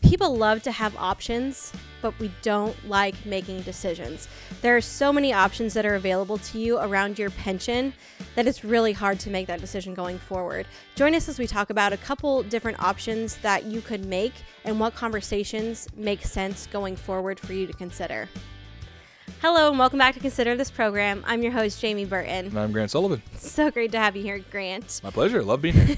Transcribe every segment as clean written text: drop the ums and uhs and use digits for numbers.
People love to have options, but we don't like making decisions. There are so many options that are available to you around your pension that it's really hard to make that decision going forward. Join us as we talk about a couple different options that you could make and what conversations make sense going forward for you to consider. Hello and welcome back to Consider This Program. I'm your host, Jamie Burton. And I'm Grant Soliven. So great to have you here, Grant. My pleasure. Love being here.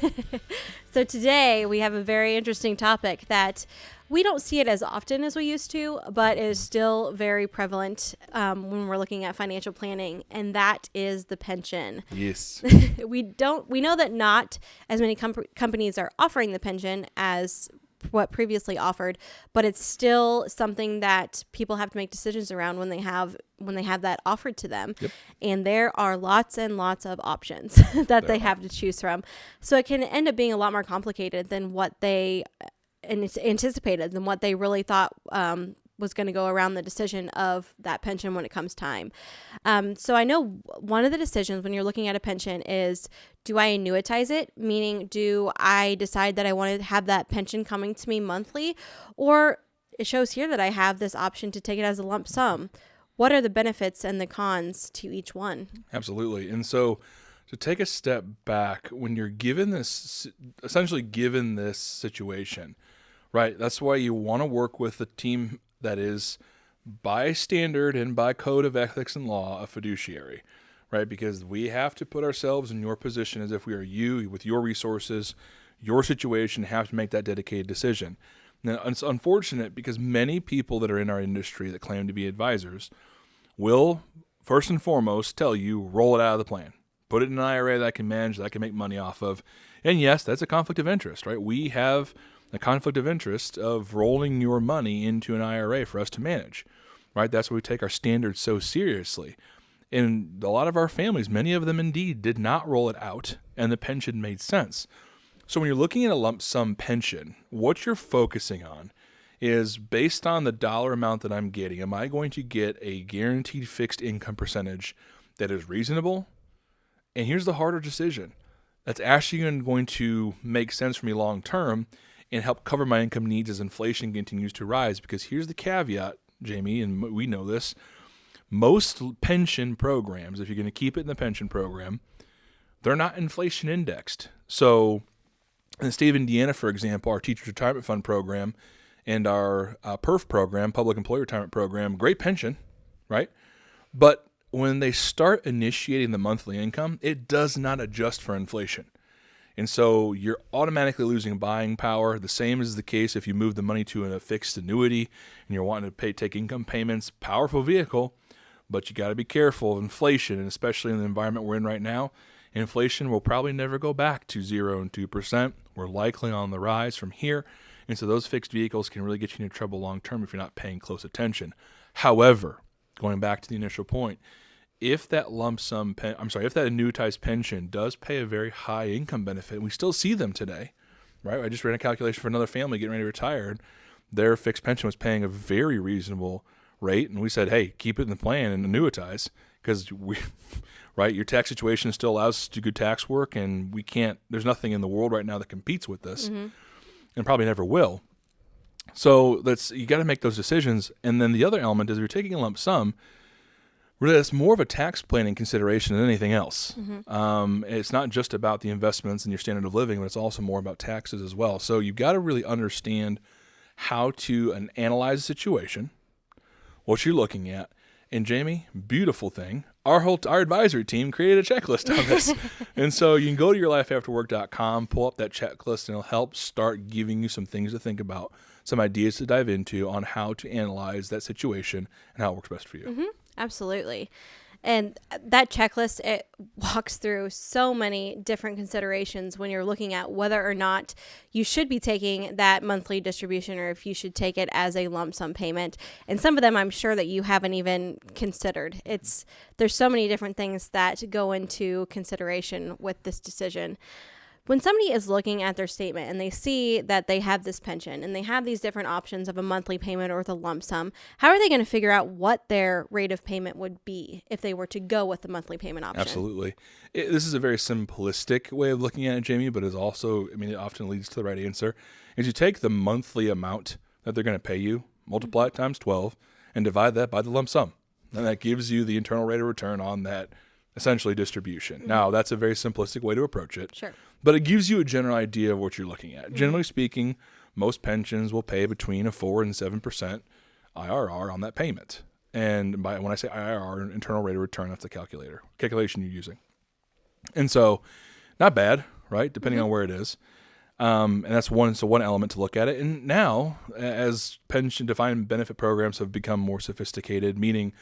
So today we have a very interesting topic that we don't see it as often as we used to, but is still very prevalent when we're looking at financial planning, and that is the pension. Yes. We know that not as many companies are offering the pension as what previously offered, but it's still something that people have to make decisions around when they have that offered to them. Yep. And there are lots and lots of options that they have to choose from. So it can end up being a lot more complicated than what they anticipated, than what they really thought was going to go around the decision of that pension when it comes time. So I know one of the decisions when you're looking at a pension is, do I annuitize it? Meaning, do I decide that I want to have that pension coming to me monthly? Or it shows here that I have this option to take it as a lump sum. What are the benefits and the cons to each one? Absolutely. And so to take a step back, when you're essentially given this situation, right? That's why you want to work with a team that is, by standard and by code of ethics and law, a fiduciary, right? Because we have to put ourselves in your position as if we are you, with your resources, your situation, have to make that dedicated decision. Now, it's unfortunate because many people that are in our industry that claim to be advisors will, first and foremost, tell you, roll it out of the plan. Put it in an IRA that I can manage, that I can make money off of. And yes, that's a conflict of interest, right? We have a conflict of interest of rolling your money into an IRA for us to manage, right? That's why we take our standards so seriously. And a lot of our families, many of them indeed, did not roll it out, and the pension made sense. So when you're looking at a lump sum pension, what you're focusing on is, based on the dollar amount that I'm getting, am I going to get a guaranteed fixed income percentage that is reasonable? And here's the harder decision. That's actually going to make sense for me long term and help cover my income needs as inflation continues to rise. Because here's the caveat, Jamie, and we know this. Most pension programs, if you're going to keep it in the pension program, they're not inflation indexed. So in the state of Indiana, for example, our Teachers Retirement Fund program and our PERF program, Public Employee Retirement Program, great pension, right? But when they start initiating the monthly income, it does not adjust for inflation. And so you're automatically losing buying power. The same is the case if you move the money to a fixed annuity and you're wanting to take income payments. Powerful vehicle, but you got to be careful of inflation, and especially in the environment we're in right now. Inflation will probably never go back to 0 and 2%. We're likely on the rise from here. And so those fixed vehicles can really get you into trouble long term if you're not paying close attention. However, going back to the initial point, if that if that annuitized pension does pay a very high income benefit, and we still see them today, right? I just ran a calculation for another family getting ready to retire. Their fixed pension was paying a very reasonable rate, and we said, hey, keep it in the plan and annuitize, because right, your tax situation still allows us to do good tax work, and there's nothing in the world right now that competes with this, and probably never will. So you got to make those decisions. And then the other element is, if you're taking a lump sum, really, it's more of a tax planning consideration than anything else. It's not just about the investments and your standard of living, but it's also more about taxes as well. So you've got to really understand how to analyze the situation, what you're looking at. And Jamie, beautiful thing, our advisory team created a checklist on this. And so you can go to yourlifeafterwork.com, pull up that checklist, and it'll help start giving you some things to think about, some ideas to dive into on how to analyze that situation and how it works best for you. Absolutely. And that checklist, it walks through so many different considerations when you're looking at whether or not you should be taking that monthly distribution or if you should take it as a lump sum payment. And some of them I'm sure that you haven't even considered. There's so many different things that go into consideration with this decision. When somebody is looking at their statement and they see that they have this pension and they have these different options of a monthly payment or the lump sum, how are they going to figure out what their rate of payment would be if they were to go with the monthly payment option? Absolutely. This is a very simplistic way of looking at it, Jamie, but it often leads to the right answer. Is you take the monthly amount that they're going to pay you, multiply it times 12, and divide that by the lump sum. And that gives you the internal rate of return on that essentially distribution. Now, that's a very simplistic way to approach it. Sure. But it gives you a general idea of what you're looking at. Generally speaking, most pensions will pay between a 4 and 7% IRR on that payment. And when I say IRR, internal rate of return, that's the calculation you're using. And so, not bad, right? Depending on where it is. And that's one element to look at it. And now, as pension defined benefit programs have become more sophisticated, meaning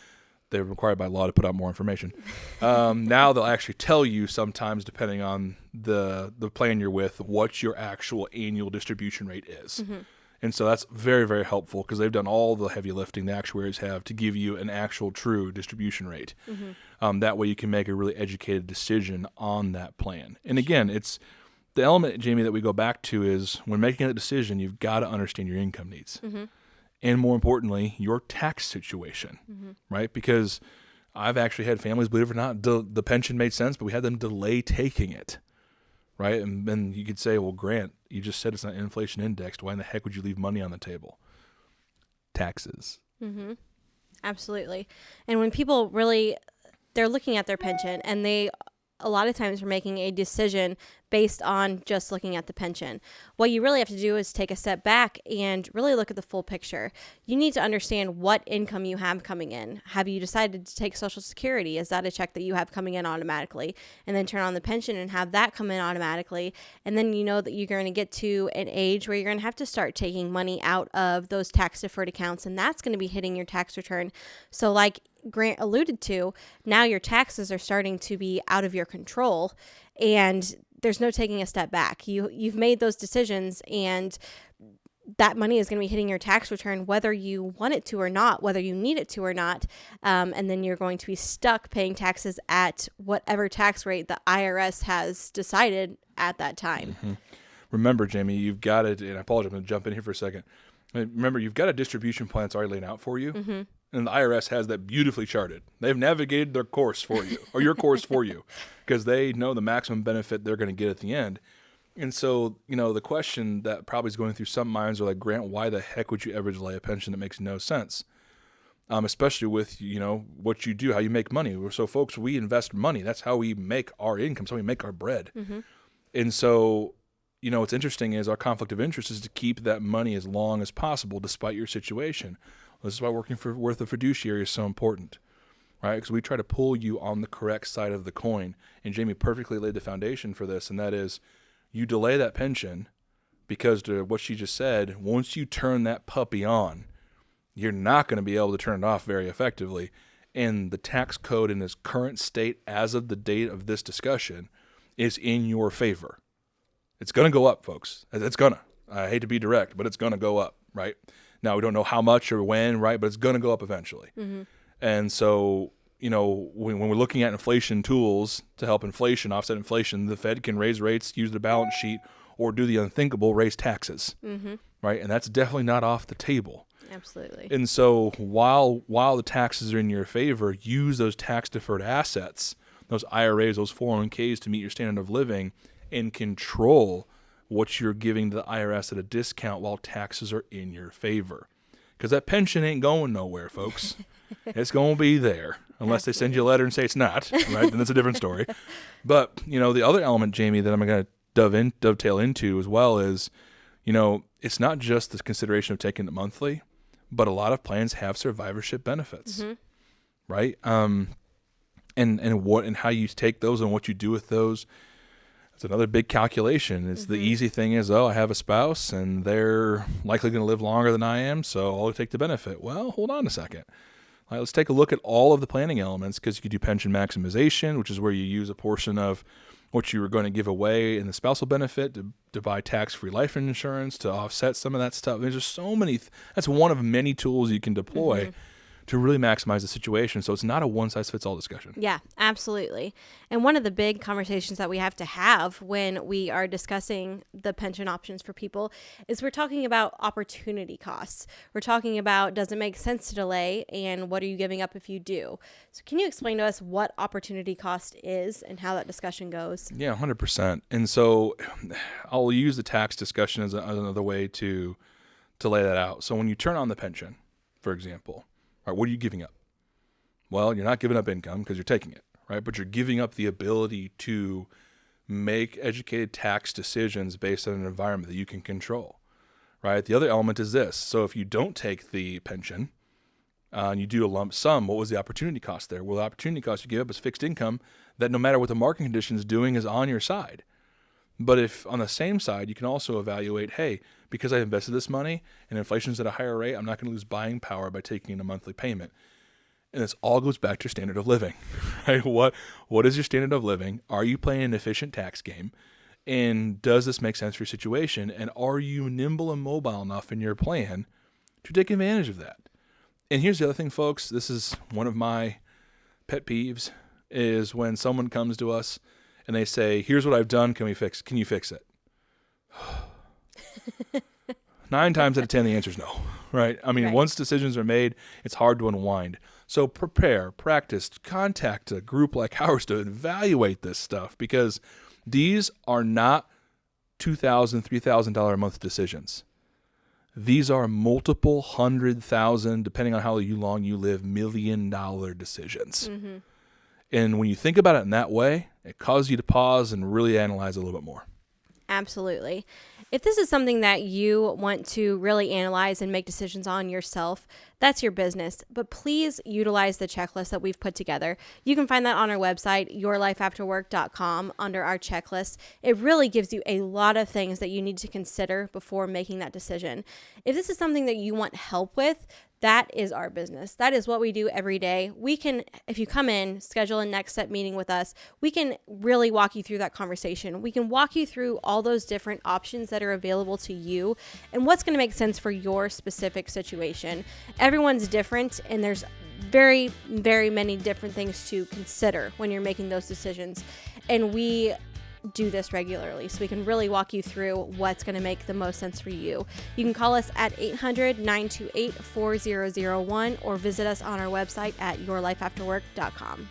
they're required by law to put out more information. Now they'll actually tell you sometimes, depending on the plan you're with, what your actual annual distribution rate is. And so that's very, very helpful because they've done all the heavy lifting the actuaries have to give you an actual true distribution rate. That way you can make a really educated decision on that plan. And again, it's the element, Jamie, that we go back to is when making that decision, you've got to understand your income needs. And more importantly, your tax situation, right? Because I've actually had families, believe it or not, the pension made sense, but we had them delay taking it, right? And then you could say, well, Grant, you just said it's not inflation indexed. Why in the heck would you leave money on the table? Taxes. Absolutely. And when people they're looking at their pension and they a lot of times are making a decision based on just looking at the pension. What you really have to do is take a step back and really look at the full picture. You need to understand what income you have coming in. Have you decided to take Social Security? Is that a check that you have coming in automatically? And then turn on the pension and have that come in automatically. And then you know that you're going to get to an age where you're going to have to start taking money out of those tax deferred accounts, and that's going to be hitting your tax return. So like Grant alluded to, now your taxes are starting to be out of your control, and there's no taking a step back. You've made those decisions, and that money is going to be hitting your tax return whether you want it to or not, whether you need it to or not, and then you're going to be stuck paying taxes at whatever tax rate the IRS has decided at that time. Remember, Jamie, you've got it, and I apologize, I'm going to jump in here for a second. Remember, you've got a distribution plan that's already laid out for you. And the IRS has that beautifully charted. They've navigated their course for you, or your course for you, because they know the maximum benefit they're going to get at the end. And so, the question that probably is going through some minds are like, Grant, why the heck would you ever delay a pension? That makes no sense. Especially with, what you do, how you make money. So, folks, we invest money. That's how we make our income. That's how we make our bread. And so, what's interesting is our conflict of interest is to keep that money as long as possible despite your situation. This is why working with a fiduciary is so important, right? Because we try to pull you on the correct side of the coin. And Jamie perfectly laid the foundation for this, and that is you delay that pension because to what she just said, once you turn that puppy on, you're not going to be able to turn it off very effectively. And the tax code in its current state as of the date of this discussion is in your favor. It's going to go up, folks. It's going to. I hate to be direct, but it's going to go up, right? Now, we don't know how much or when, right? But it's going to go up eventually. And so, when we're looking at inflation tools to help inflation, offset inflation, the Fed can raise rates, use the balance sheet, or do the unthinkable, raise taxes, right? And that's definitely not off the table. Absolutely. And so while the taxes are in your favor, use those tax-deferred assets, those IRAs, those 401ks to meet your standard of living and control what you're giving to the IRS at a discount while taxes are in your favor. Because that pension ain't going nowhere, folks. It's going to be there unless they send you a letter and say it's not, right? Then that's a different story. But, the other element, Jamie, that I'm going to dovetail into as well is, it's not just the consideration of taking it monthly, but a lot of plans have survivorship benefits, right? And how you take those and what you do with those. It's another big calculation. It's the easy thing is, I have a spouse and they're likely going to live longer than I am, so I'll take the benefit. Well, hold on a second. All right, let's take a look at all of the planning elements because you could do pension maximization, which is where you use a portion of what you were going to give away in the spousal benefit to buy tax-free life insurance to offset some of that stuff. There's just so many. That's one of many tools you can deploy to really maximize the situation. So it's not a one-size-fits-all discussion. Yeah, absolutely. And one of the big conversations that we have to have when we are discussing the pension options for people is we're talking about opportunity costs. We're talking about, does it make sense to delay, and what are you giving up if you do? So can you explain to us what opportunity cost is and how that discussion goes? Yeah, 100%. And so I'll use the tax discussion as another way to to lay that out. So when you turn on the pension, for example, right, what are you giving up? Well, you're not giving up income because you're taking it, right? But you're giving up the ability to make educated tax decisions based on an environment that you can control, right? The other element is this. So if you don't take the pension and you do a lump sum, what was the opportunity cost there? Well, the opportunity cost you gave up is fixed income that no matter what the market condition is doing is on your side. But if on the same side, you can also evaluate, hey, because I invested this money and inflation's at a higher rate, I'm not going to lose buying power by taking a monthly payment. And this all goes back to your standard of living, right? What is your standard of living? Are you playing an efficient tax game? And does this make sense for your situation? And are you nimble and mobile enough in your plan to take advantage of that? And here's the other thing, folks. This is one of my pet peeves, is when someone comes to us and they say, here's what I've done. Can you fix it? 9 times out of 10, the answer is no, right? I mean, once decisions are made, it's hard to unwind. So prepare, practice, contact a group like ours to evaluate this stuff, because these are not $2,000, $3,000 a month decisions. These are multiple $100,000, depending on how long you live, $1 million decisions. Mm-hmm. And when you think about it in that way, it causes you to pause and really analyze a little bit more. Absolutely. If this is something that you want to really analyze and make decisions on yourself, that's your business. But please utilize the checklist that we've put together. You can find that on our website, yourlifeafterwork.com, under our checklist. It really gives you a lot of things that you need to consider before making that decision. If this is something that you want help with, that is our business. That is what we do every day. We can, if you come in, schedule a next step meeting with us, we can really walk you through that conversation. We can walk you through all those different options that are available to you and what's going to make sense for your specific situation. Everyone's different, and there's very, very many different things to consider when you're making those decisions. And we do this regularly, so we can really walk you through what's going to make the most sense for you. You can call us at 800-928-4001 or visit us on our website at yourlifeafterwork.com.